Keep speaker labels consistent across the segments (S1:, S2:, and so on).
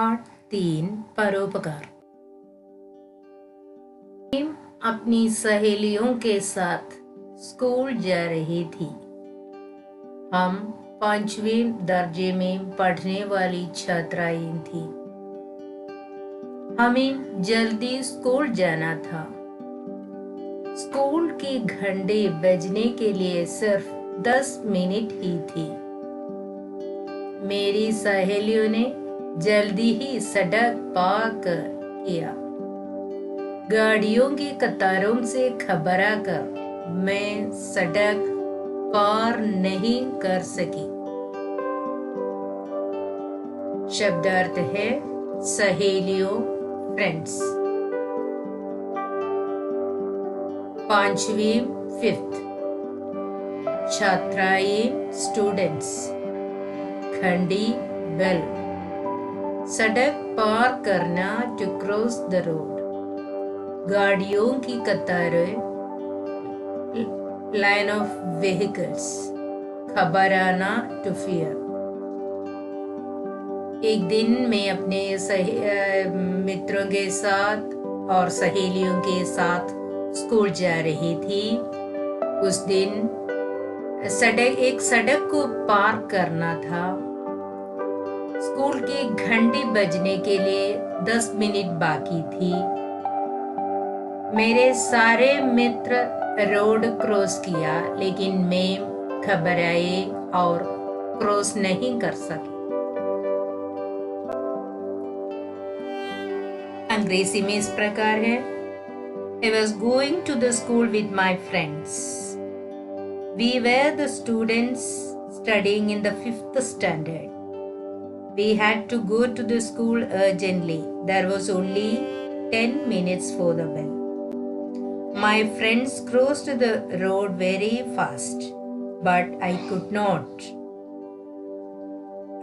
S1: पाठ 3 परोपकार। अपनी सहेलियों के साथ स्कूल जा रही थी। हम 5वीं दर्जे में पढ़ने वाली छात्राएं थी। हमें जल्दी स्कूल जाना था। स्कूल की घंटे बजने के लिए सिर्फ 10 मिनट ही थी। मेरी सहेलियों ने जल्दी ही सड़क पार किया। गाड़ियों की कतारों से घबरा कर मैं सड़क पार नहीं कर सकी। शब्दार्थ है सहेलियों, फ्रेंड्स। 5वीं 5th, छात्राएं, स्टूडेंट्स। घंटी, बेल। सड़क पार करना, टू क्रॉस द रोड। गाड़ियों की कतारें, लाइन ऑफ व्हीकल्स। घबराना, टू फियर। एक दिन मैं अपने मित्रों के साथ और सहेलियों के साथ स्कूल जा रही थी। उस दिन एक सड़क को पार करना था। स्कूल की घंटी बजने के लिए 10 मिनट बाकी थी। मेरे सारे मित्र रोड क्रॉस किया, लेकिन मैं घबराए और क्रॉस नहीं कर सकी। अंग्रेजी में इस प्रकार है: I was going to the school with my friends. We were the students studying in the 5th standard. We had to go to the school urgently. There was only 10 minutes for the bell. My friends crossed the road very fast, but I could not.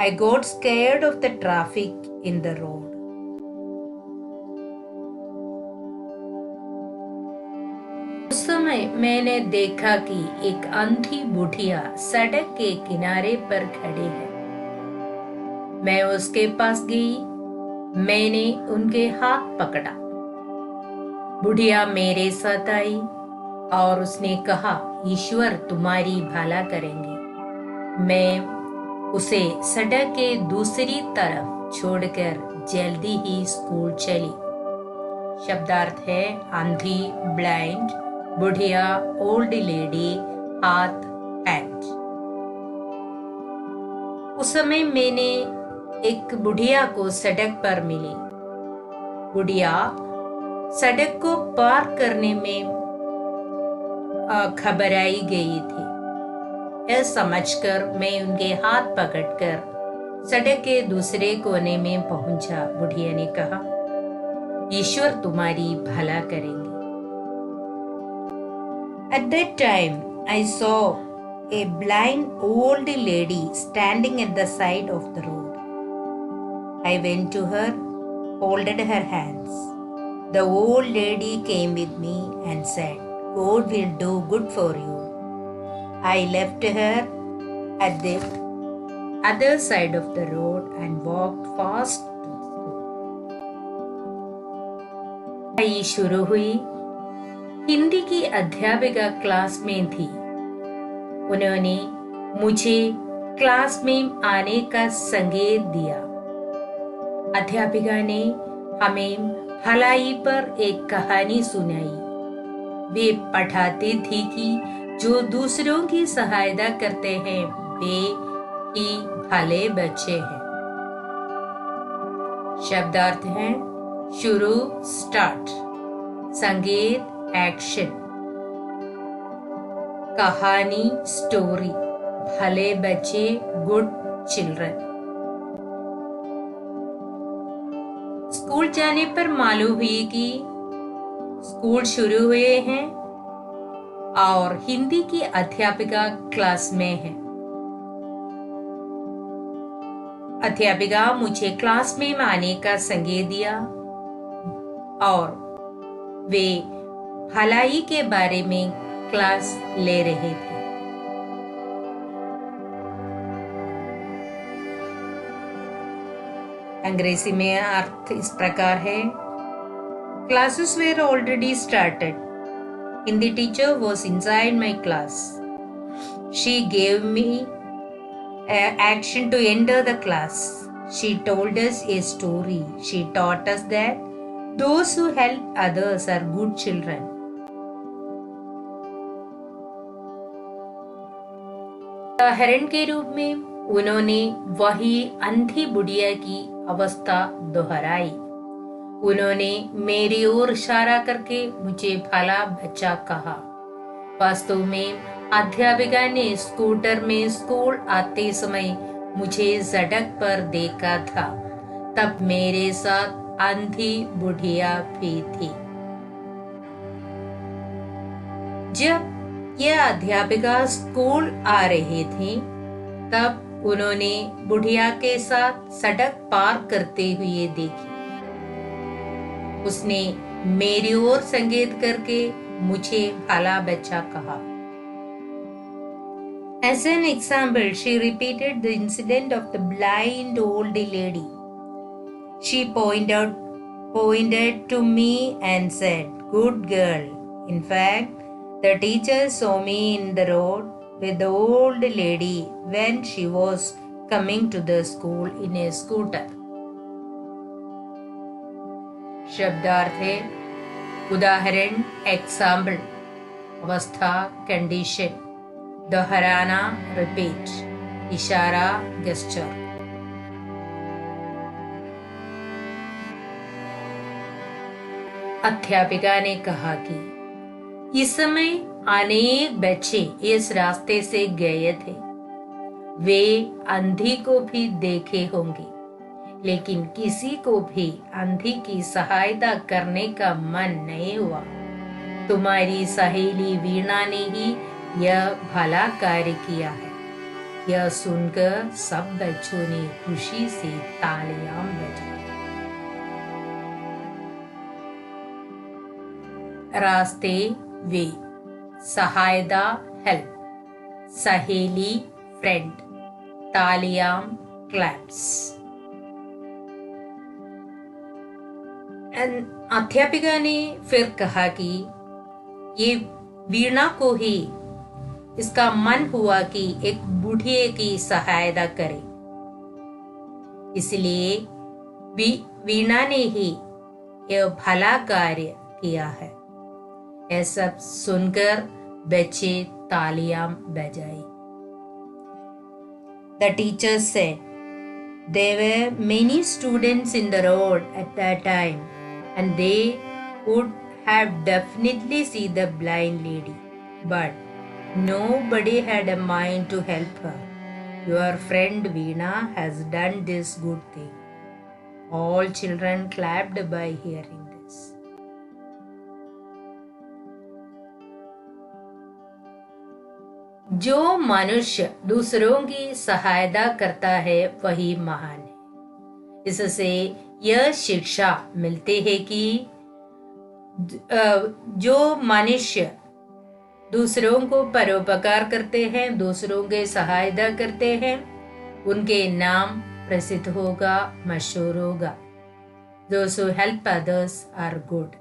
S1: I got scared of the traffic in the road. उस समय मैंने देखा कि एक अंधी बुढ़िया सड़क के किनारे पर खड़ी है। मैं उसके पास गई। मैंने उनके हाथ पकड़ा। बुढ़िया मेरे साथ आई और उसने कहा, ईश्वर तुम्हारी भला करेंगे। मैं उसे सड़क के दूसरी तरफ छोड़कर जल्दी ही स्कूल चली। शब्दार्थ है अंधी, ब्लाइंड, बुढ़िया, ओल्ड लेडी, हाथ, हैंड। उस समय मैंने एक बुढ़िया को सड़क पर मिली। बुढ़िया सड़क को पार करने में घबराई गई थी। यह समझकर मैं उनके हाथ पकड़कर सड़क के दूसरे कोने में पहुंचा। बुढ़िया ने कहा, ईश्वर तुम्हारी भला करेंगे। At that time, I saw a blind old lady standing at the side of the road. I went to her, holded her hands. The old lady came with me and said, God will do good for you. I left her at the other side of the road and walked fast to school. पढ़ाई शुरू हुई। हिंदी की अध्यापिका class में थी। उन्होंने मुझे class में आने का संकेत दिया। अध्यापिका ने हमें भलाई पर एक कहानी सुनाई। वे पढ़ाती थी कि जो दूसरों की सहायता करते हैं वे ही भले बच्चे हैं। शब्दार्थ है शुरू, स्टार्ट, संगीत, एक्शन, कहानी, स्टोरी, भले बच्चे, गुड चिल्ड्रन। स्कूल जाने पर मालूम हुई कि स्कूल शुरू हुए हैं और हिंदी की अध्यापिका क्लास में है। अध्यापिका मुझे क्लास में आने का संकेत दिया और वे भलाई के बारे में क्लास ले रहे थे। अंग्रेजी में अर्थ इस प्रकार है, Classes were already started. Hindi teacher was inside my class. She gave me action to enter the class. She told us a story. She taught us that those who help others are good children. उदाहरण के रूप में उन्होंने वही अंधी बुढ़िया की अवस्था दोहराई। उन्होंने मेरी ओर इशारा करके मुझे भला बच्चा कहा। वास्तव में अध्यापिका ने स्कूटर में स्कूल आते समय मुझे सड़क पर देखा था। तब मेरे साथ अंधी बुढ़िया भी थी। जब यह अध्यापिका स्कूल आ रहे थे, तब उन्होंने बुढ़िया के साथ सड़क पार करते हुए देखी। उसने मेरी ओर संकेत करके मुझे भला बच्चा कहा। As an example, she repeated the incident of the blind old lady. She pointed to me and said, "Good girl." In fact, the teacher saw me in the road with the old lady when she was coming to the school in a scooter. शब्दार्थ है, उदाहरण example, अवस्था condition, दोहराना repeat, इशारा gesture. अध्यापिका ने कहा कि इस समय अनेक बच्चे इस रास्ते से गए थे। वे अंधी को भी देखे होंगे, लेकिन किसी को भी अंधी की सहायता करने का मन नहीं हुआ। तुम्हारी सहेली वीणा ने ही यह भला कार्य किया है। यह सुनकर सब बच्चों ने खुशी से तालियां बजाई। रास्ते वे, सहायता हेल्प, सहेली फ्रेंड, तालियां क्लैप्स। अध्यापिका ने फिर कहा कि ये वीणा को ही इसका मन हुआ कि एक बूढ़े की सहायता करे, इसलिए वीणा ने ही यह भला कार्य किया है। यह सब सुनकर बच्चे तालियां बजाई। The teacher said, there were many students in the road at that time, and they would have definitely seen the blind lady, but nobody had a mind to help her. Your friend Veena has done this good thing. All children clapped by hearing this. जो मनुष्य दूसरों की सहायता करता है वही महान है। इससे यह शिक्षा मिलती है कि जो मनुष्य दूसरों को परोपकार करते हैं, दूसरों के सहायता करते हैं, उनके नाम प्रसिद्ध होगा, मशहूर होगा। Those who help others are good.